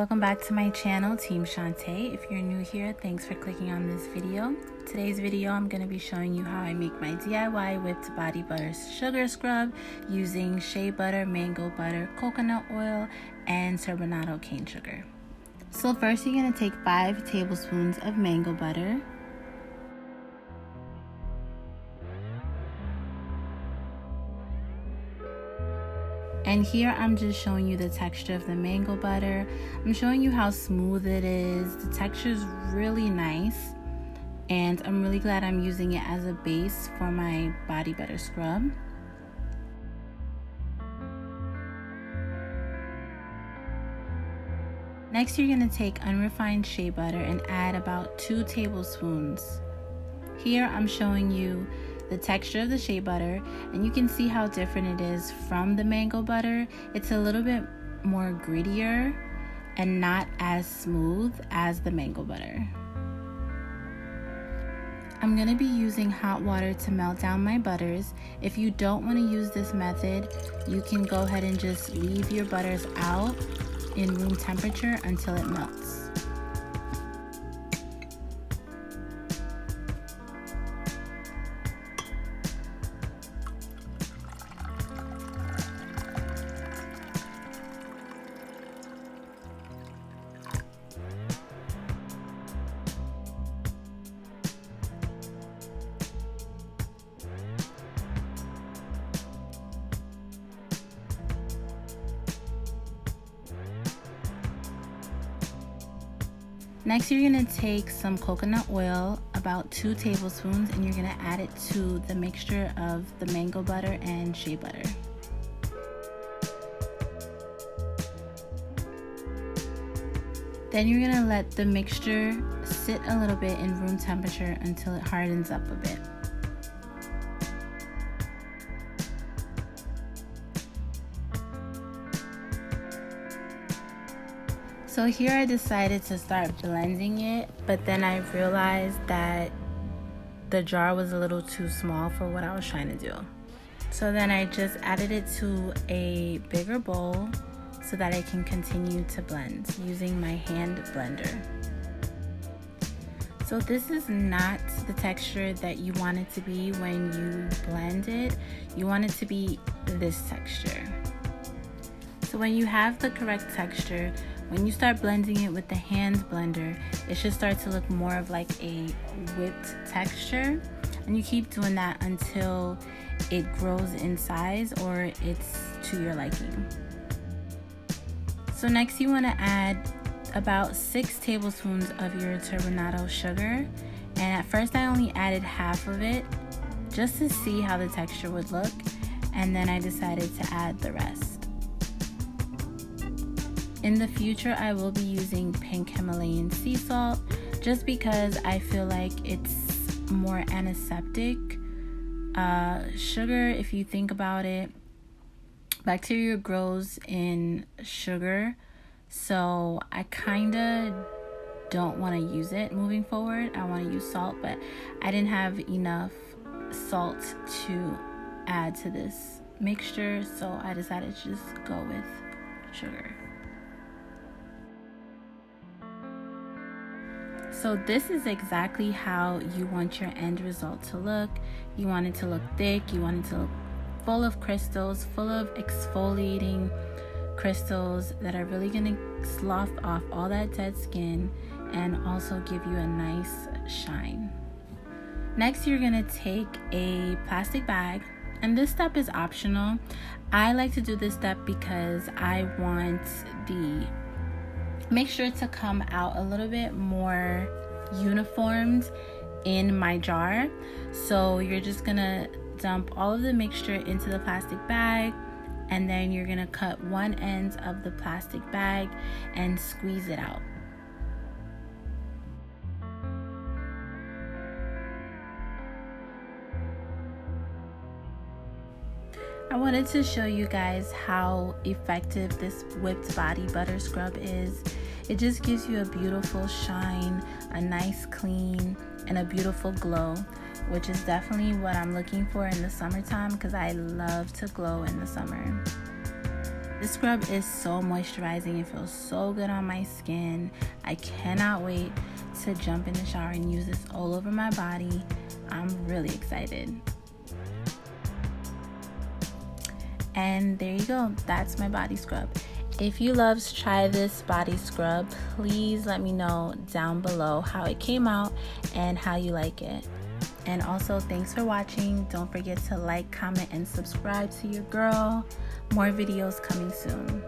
Welcome back to my channel, TeamChante. If you're new here, thanks for clicking on this video. Today's video, I'm going to be showing you how I make my DIY whipped body butter sugar scrub using shea butter, mango butter, coconut oil, and turbinado cane sugar. So first, you're going to take 5 tablespoons of mango butter. And here I'm just showing you the texture of the mango butter. I'm showing you how smooth it is. The texture is really nice. And I'm really glad I'm using it as a base for my body butter scrub. Next, you're going to take unrefined shea butter and add about 2 tablespoons. Here I'm showing you the texture of the shea butter, and you can see how different it is from the mango butter. It's a little bit more grittier and not as smooth as the mango butter. I'm going to be using hot water to melt down my butters. If you don't want to use this method, you can go ahead and just leave your butters out in room temperature until it melts. Next, you're going to take some coconut oil, about 2 tablespoons, and you're going to add it to the mixture of the mango butter and shea butter. Then you're going to let the mixture sit a little bit in room temperature until it hardens up a bit. So here I decided to start blending it, but then I realized that the jar was a little too small for what I was trying to do. So then I just added it to a bigger bowl so that I can continue to blend using my hand blender. So this is not the texture that you want it to be when you blend it. You want it to be this texture. So when you have the correct texture, when you start blending it with the hand blender, it should start to look more of like a whipped texture. And you keep doing that until it grows in size or it's to your liking. So next you want to add about 6 tablespoons of your turbinado sugar. And at first I only added half of it just to see how the texture would look. And then I decided to add the rest. In the future, I will be using pink Himalayan sea salt just because I feel like it's more antiseptic. Sugar, if you think about it, bacteria grows in sugar, so I kind of don't want to use it moving forward. I want to use salt, but I didn't have enough salt to add to this mixture, so I decided to just go with sugar. So this is exactly how you want your end result to look. You want it to look thick, you want it to look full of crystals, full of exfoliating crystals that are really going to slough off all that dead skin and also give you a nice shine. Next, you're going to take a plastic bag, and this step is optional. I like to do this step because I want the mixture to come out a little bit more uniformed in my jar. So you're just gonna dump all of the mixture into the plastic bag, and then you're gonna cut one end of the plastic bag and squeeze it out. I wanted to show you guys how effective this whipped body butter scrub is. It just gives you a beautiful shine, a nice clean, and a beautiful glow, which is definitely what I'm looking for in the summertime because I love to glow in the summer. This scrub is so moisturizing. It feels so good on my skin. I cannot wait to jump in the shower and use this all over my body. I'm really excited. And there you go. That's my body scrub. If you love to try this body scrub, please let me know down below how it came out and how you like it. And also, thanks for watching. Don't forget to like, comment, and subscribe to your girl. More videos coming soon.